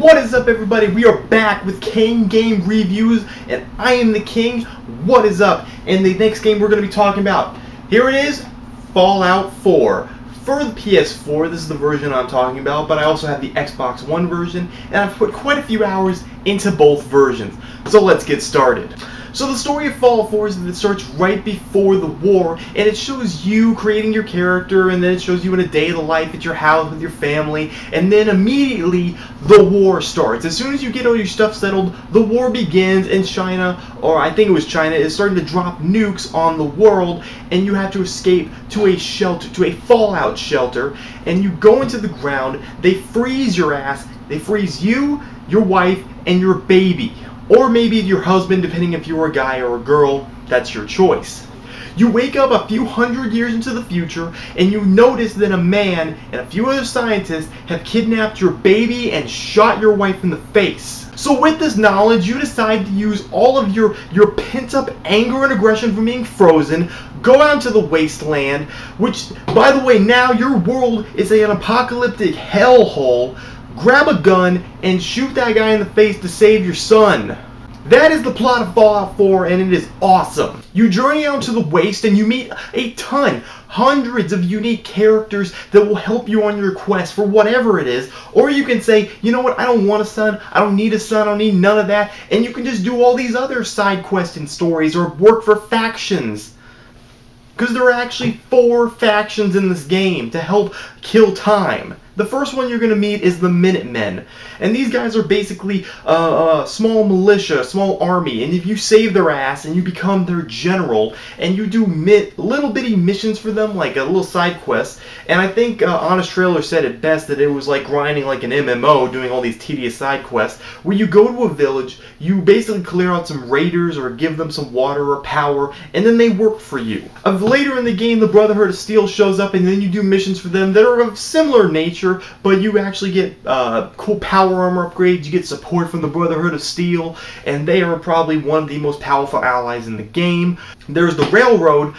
What is up, everybody? We are back with King Game Reviews, and I am the King. What is up? And the next game we're going to be talking about, here it is, Fallout 4. For the PS4, this is the version I'm talking about, but I also have the Xbox One version, and I've put quite a few hours into both versions. So let's get started. So the story of Fallout 4 is that it starts right before the war, and it shows you creating your character, and then it shows you in a day of the life at your house with your family, and then immediately the war starts. As soon as you get all your stuff settled, the war begins, and China, or I think it was China, is starting to drop nukes on the world, and you have to escape to a shelter, to a fallout shelter, and you go into the ground. They freeze your ass, they freeze you, your wife, and your baby. Or maybe your husband, depending if you're a guy or a girl, that's your choice. You wake up a few hundred years into the future, and you notice that a man and a few other scientists have kidnapped your baby and shot your wife in the face. So with this knowledge, you decide to use all of your pent-up anger and aggression from being frozen, go out into the wasteland, which, by the way, now your world is an apocalyptic hellhole. Grab a gun and shoot that guy in the face to save your son. That is the plot of Fallout 4, and it is awesome. You journey out to the waste and you meet hundreds of unique characters that will help you on your quest for whatever it is. Or you can say, you know what, I don't want a son, I don't need a son, I don't need none of that, and you can just do all these other side quests and stories or work for factions. Because there are actually 4 factions in this game to help kill time. The first one you're going to meet is the Minutemen. And these guys are basically a small militia, small army. And if you save their ass and you become their general, and you do little bitty missions for them, like a little side quest. And I think Honest Trailer said it best, that it was like grinding like an MMO, doing all these tedious side quests, where you go to a village, you basically clear out some raiders or give them some water or power, and then they work for you. Later in the game, the Brotherhood of Steel shows up, and then you do missions for them that are of similar nature, but you actually get cool power armor upgrades, you get support from the Brotherhood of Steel, and they are probably one of the most powerful allies in the game. There's the Railroad.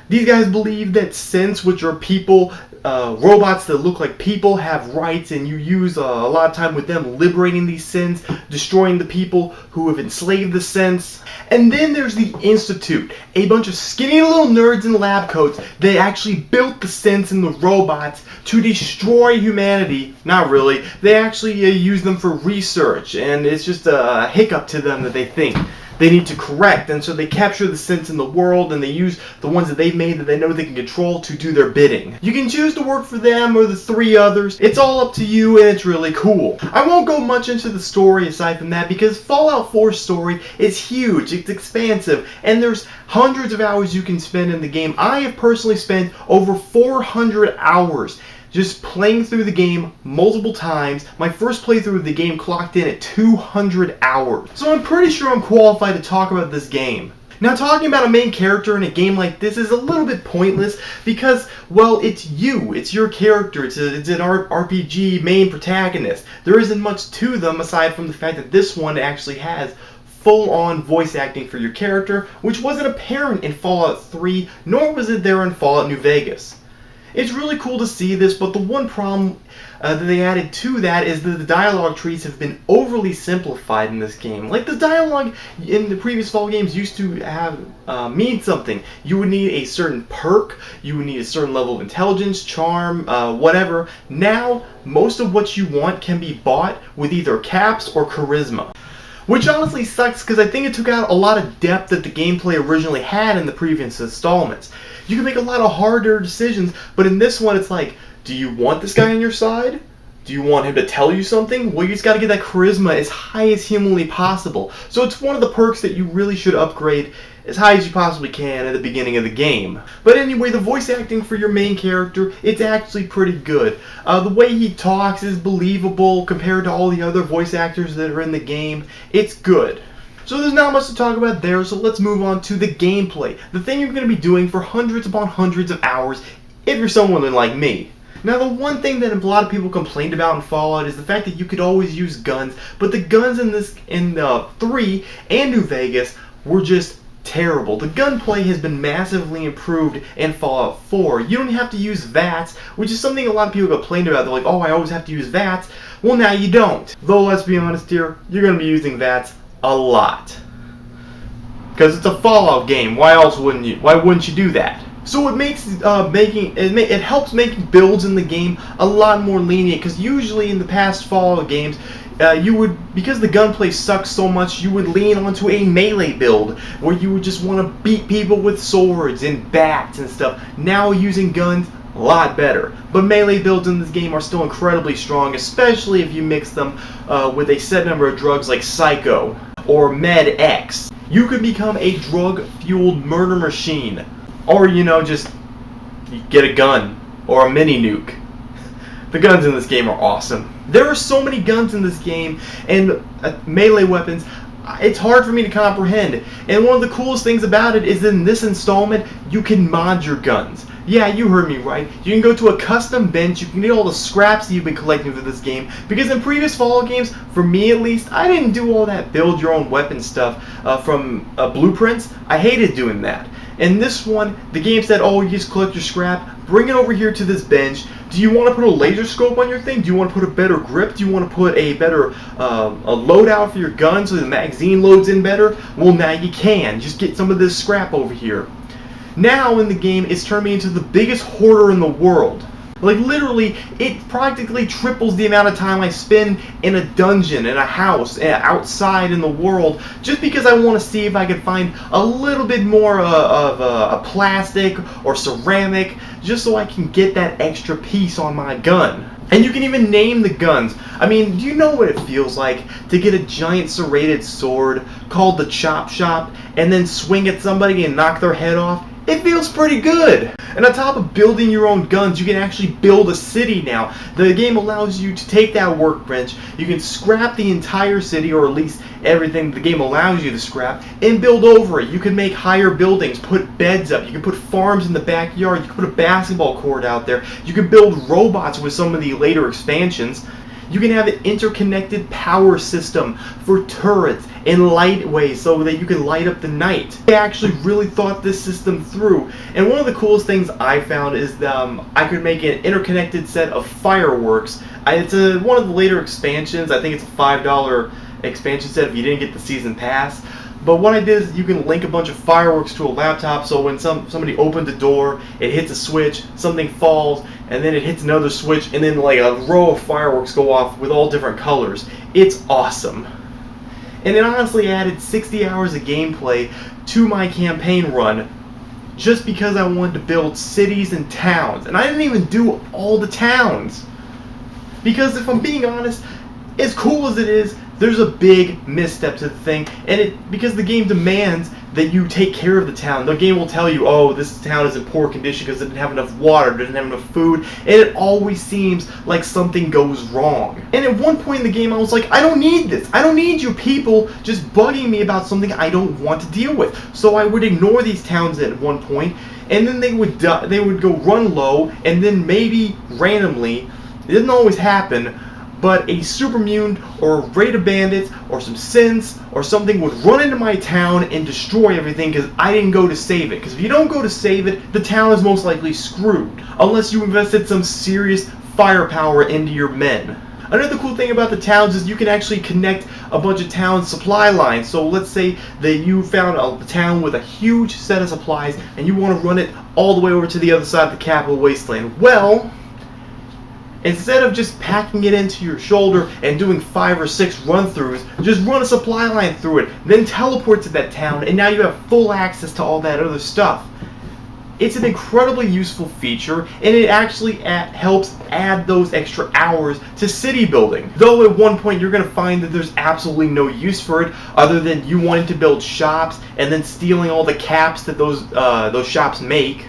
These guys believe that synths, which are people, robots that look like people, have rights, and you use a lot of time with them liberating these synths, destroying the people who have enslaved the synths. And then there's the Institute, a bunch of skinny little nerds in lab coats that actually built the synths and the robots to destroy humanity. Not really. They actually use them for research, and it's just a hiccup to them that they think they need to correct, and so they capture the synths in the world, and they use the ones that they've made that they know they can control to do their bidding. You can choose to work for them or the 3 others. It's all up to you, and it's really cool. I won't go much into the story aside from that, because Fallout 4's story is huge, it's expansive, and there's hundreds of hours you can spend in the game. I have personally spent over 400 hours just playing through the game multiple times. My first playthrough of the game clocked in at 200 hours. So I'm pretty sure I'm qualified to talk about this game. Now, talking about a main character in a game like this is a little bit pointless because, well, it's you. It's your character. It's an RPG main protagonist. There isn't much to them aside from the fact that this one actually has full-on voice acting for your character, which wasn't apparent in Fallout 3, nor was it there in Fallout New Vegas. It's really cool to see this, but the one problem that they added to that is that the dialogue trees have been overly simplified in this game. Like, the dialogue in the previous Fallout games used to have mean something. You would need a certain perk, you would need a certain level of intelligence, charm, whatever. Now, most of what you want can be bought with either caps or charisma. Which honestly sucks, because I think it took out a lot of depth that the gameplay originally had in the previous installments. You can make a lot of harder decisions, but in this one it's like, do you want this guy on your side? Do you want him to tell you something? Well, you just gotta get that charisma as high as humanly possible. So it's one of the perks that you really should upgrade as high as you possibly can at the beginning of the game. But anyway, the voice acting for your main character, it's actually pretty good. The way he talks is believable compared to all the other voice actors that are in the game. It's good. So there's not much to talk about there, so let's move on to the gameplay. The thing you're going to be doing for hundreds upon hundreds of hours if you're someone like me. Now, the one thing that a lot of people complained about in Fallout is the fact that you could always use guns, but the guns in 3 and New Vegas were just terrible. The gunplay has been massively improved in Fallout 4. You don't have to use VATS, which is something a lot of people complain about. They're like, oh, I always have to use VATS. Well, now you don't. Though, let's be honest here, you're going to be using VATS a lot. Because it's a Fallout game. Why else wouldn't you? Why wouldn't you do that? So it makes it helps making builds in the game a lot more lenient. Because usually in the past Fallout games, because the gunplay sucks so much, you would lean onto a melee build where you would just want to beat people with swords and bats and stuff. Now using guns, a lot better. But melee builds in this game are still incredibly strong, especially if you mix them with a set number of drugs like Psycho or Med X. You could become a drug-fueled murder machine. Or, just get a gun or a mini nuke. The guns in this game are awesome. There are so many guns in this game and melee weapons, it's hard for me to comprehend. And one of the coolest things about it is in this installment, you can mod your guns. Yeah, you heard me right. You can go to a custom bench, you can get all the scraps that you've been collecting for this game. Because in previous Fallout games, for me at least, I didn't do all that build your own weapon stuff from blueprints. I hated doing that. In this one, the game said, oh, you just collect your scrap, bring it over here to this bench. Do you want to put a laser scope on your thing? Do you want to put a better grip? Do you want to put a better a loadout for your gun so the magazine loads in better? Well, now you can. Just get some of this scrap over here. Now in the game, it's turned me into the biggest hoarder in the world. Like literally, it practically triples the amount of time I spend in a dungeon, in a house, outside in the world, just because I want to see if I can find a little bit more of a plastic or ceramic, just so I can get that extra piece on my gun. And you can even name the guns. I mean, do you know what it feels like to get a giant serrated sword called the Chop Shop and then swing at somebody and knock their head off? It feels pretty good. And on top of building your own guns, you can actually build a city now. The game allows you to take that workbench, you can scrap the entire city, or at least everything the game allows you to scrap, and build over it. You can make higher buildings, put beds up, you can put farms in the backyard, you can put a basketball court out there, you can build robots with some of the later expansions. You can have an interconnected power system for turrets and lightways so that you can light up the night. They actually really thought this system through. And one of the coolest things I found is that I could make an interconnected set of fireworks. It's one of the later expansions. I think it's a $5 expansion set if you didn't get the season pass. But what I did is you can link a bunch of fireworks to a laptop, so when somebody opens the door, it hits a switch, something falls, and then it hits another switch, and then like a row of fireworks go off with all different colors. It's awesome. And it honestly added 60 hours of gameplay to my campaign run just because I wanted to build cities and towns. And I didn't even do all the towns. Because if I'm being honest, as cool as it is, there's a big misstep to the thing, and because the game demands that you take care of the town. The game will tell you, oh, this town is in poor condition because it didn't have enough water, didn't have enough food, and it always seems like something goes wrong. And at one point in the game, I was like, I don't need this. I don't need you people just bugging me about something I don't want to deal with. So I would ignore these towns at one point, and then they would go run low, and then maybe randomly, it didn't always happen, but a super mutant or a raid of bandits or some synths or something would run into my town and destroy everything because I didn't go to save it. Because if you don't go to save it, the town is most likely screwed. Unless you invested some serious firepower into your men. Another cool thing about the towns is you can actually connect a bunch of town supply lines. So let's say that you found a town with a huge set of supplies and you want to run it all the way over to the other side of the capital wasteland. Well, instead of just packing it into your shoulder and doing 5 or 6 run-throughs, just run a supply line through it, then teleport to that town, and now you have full access to all that other stuff. It's an incredibly useful feature, and it actually helps add those extra hours to city building. Though at one point you're going to find that there's absolutely no use for it, other than you wanting to build shops and then stealing all the caps that those shops make.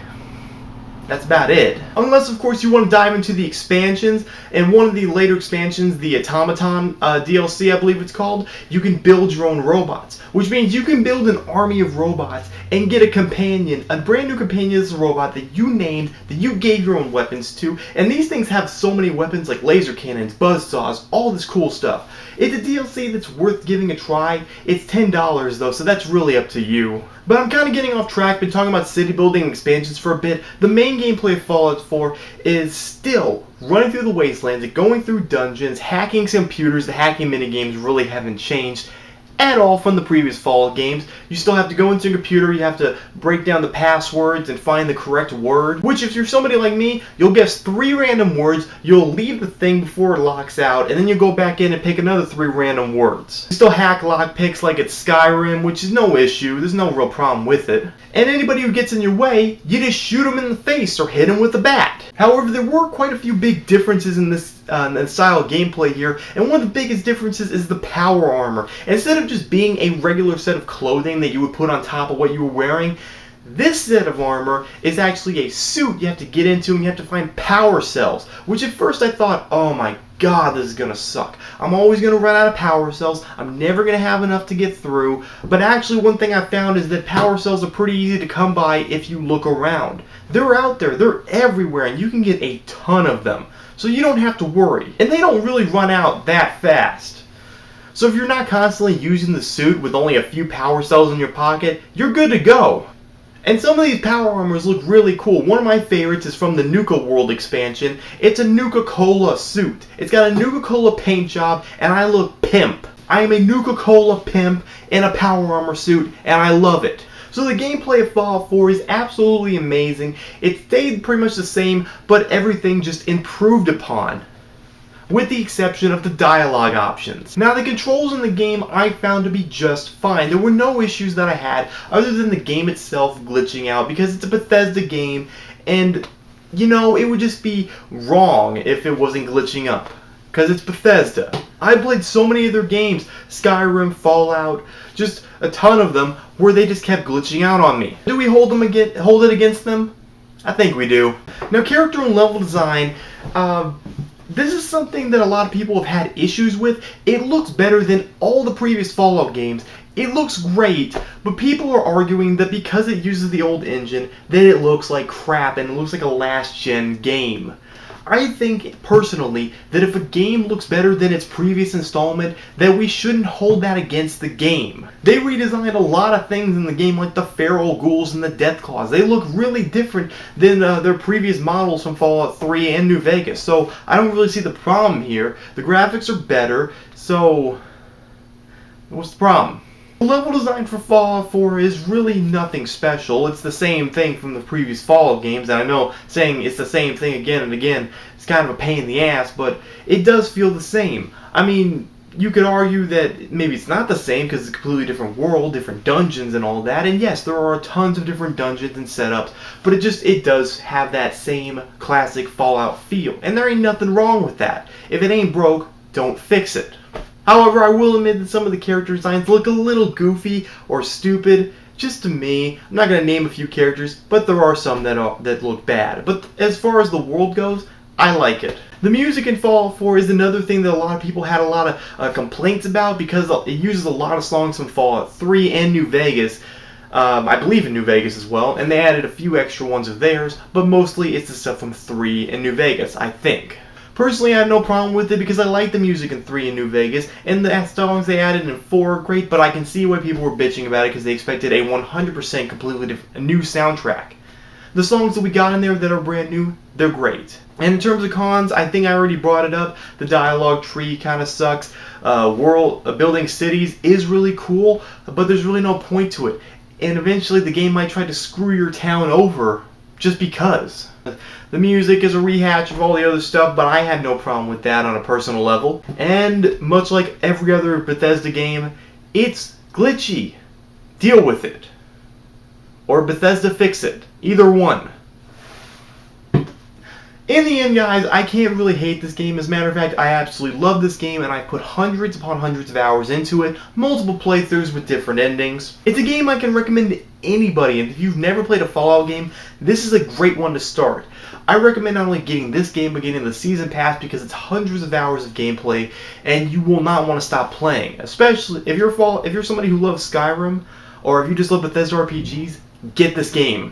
That's about it. Unless, of course, you want to dive into the expansions. And one of the later expansions, the Automaton DLC, I believe it's called, you can build your own robots. Which means you can build an army of robots and get a companion, a brand new companion as a robot that you named, that you gave your own weapons to. And these things have so many weapons like laser cannons, buzzsaws, all this cool stuff. It's a DLC that's worth giving a try. It's $10 though, so that's really up to you. But I'm kind of getting off track, been talking about city building and expansions for a bit. The main gameplay of Fallout 4 is still running through the wastelands, going through dungeons, hacking computers. The hacking minigames really haven't changed at all from the previous Fallout games. You still have to go into a computer, you have to break down the passwords and find the correct word, which if you're somebody like me, you'll guess 3 random words, you'll leave the thing before it locks out, and then you go back in and pick another 3 random words. You still hack lockpicks like it's Skyrim, which is no issue, there's no real problem with it. And anybody who gets in your way, you just shoot them in the face or hit them with a bat. However, there were quite a few big differences in this style of gameplay here, and one of the biggest differences is the power armor. Instead of just being a regular set of clothing that you would put on top of what you were wearing, this set of armor is actually a suit you have to get into, and you have to find power cells, which at first I thought, oh my god, this is gonna suck. I'm always gonna run out of power cells, I'm never gonna have enough to get through, but actually one thing I found is that power cells are pretty easy to come by if you look around. They're out there, they're everywhere, and you can get a ton of them. So you don't have to worry. And they don't really run out that fast. So if you're not constantly using the suit with only a few power cells in your pocket, you're good to go. And some of these power armors look really cool. One of my favorites is from the Nuka World expansion. It's a Nuka-Cola suit. It's got a Nuka-Cola paint job, and I look pimp. I am a Nuka-Cola pimp in a power armor suit, and I love it. So the gameplay of Fallout 4 is absolutely amazing. It stayed pretty much the same, but everything just improved upon, with the exception of the dialogue options. Now the controls in the game I found to be just fine. There were no issues that I had other than the game itself glitching out, because it's a Bethesda game, and you know, it would just be wrong if it wasn't glitching up, because it's Bethesda. I played so many of their games, Skyrim, Fallout, just a ton of them, where they just kept glitching out on me. Do we hold it against them? I think we do. Now, character and level design, this is something that a lot of people have had issues with. It looks better than all the previous Fallout games. It looks great, but people are arguing that because it uses the old engine, that it looks like crap and it looks like a last-gen game. I think, personally, that if a game looks better than its previous installment, that we shouldn't hold that against the game. They redesigned a lot of things in the game, like the feral ghouls and the Deathclaws. They look really different than their previous models from Fallout 3 and New Vegas, so I don't really see the problem here. The graphics are better, so what's the problem? The level design for Fallout 4 is really nothing special. It's the same thing from the previous Fallout games, and I know saying it's the same thing again and again is kind of a pain in the ass, but it does feel the same. I mean, you could argue that maybe it's not the same because it's a completely different world, different dungeons and all that, and yes, there are tons of different dungeons and setups, but it does have that same classic Fallout feel, and there ain't nothing wrong with that. If it ain't broke, don't fix it. However, I will admit that some of the character designs look a little goofy or stupid, just to me. I'm not going to name a few characters, but there are some that look bad. But as far as the world goes, I like it. The music in Fallout 4 is another thing that a lot of people had a lot of complaints about, because it uses a lot of songs from Fallout 3 and New Vegas. I believe in New Vegas as well, and they added a few extra ones of theirs, but mostly it's the stuff from 3 and New Vegas, I think. Personally, I have no problem with it because I like the music in 3 in New Vegas, and the songs they added in 4 are great, but I can see why people were bitching about it because they expected a 100% completely new soundtrack. The songs that we got in there that are brand new, they're great. And in terms of cons, I think I already brought it up. The dialogue tree kind of sucks. Building cities is really cool, but there's really no point to it. And eventually the game might try to screw your town over just because. The music is a rehash of all the other stuff, but I had no problem with that on a personal level. And much like every other Bethesda game, it's glitchy. Deal with it. Or Bethesda fix it. Either one. In the end, guys, I can't really hate this game. As a matter of fact, I absolutely love this game, and I put hundreds upon hundreds of hours into it, multiple playthroughs with different endings. It's a game I can recommend to anybody, and if you've never played a Fallout game, this is a great one to start. I recommend not only getting this game, but getting the Season Pass because it's hundreds of hours of gameplay, and you will not want to stop playing. Especially if you're somebody who loves Skyrim, or if you just love Bethesda RPGs, get this game.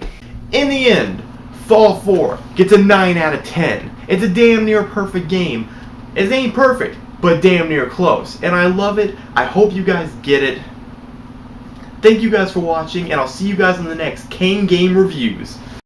In the end, Fallout 4 gets a 9 out of 10. It's a damn near perfect game. It ain't perfect, but damn near close. And I love it. I hope you guys get it. Thank you guys for watching, and I'll see you guys in the next Kane Game Reviews.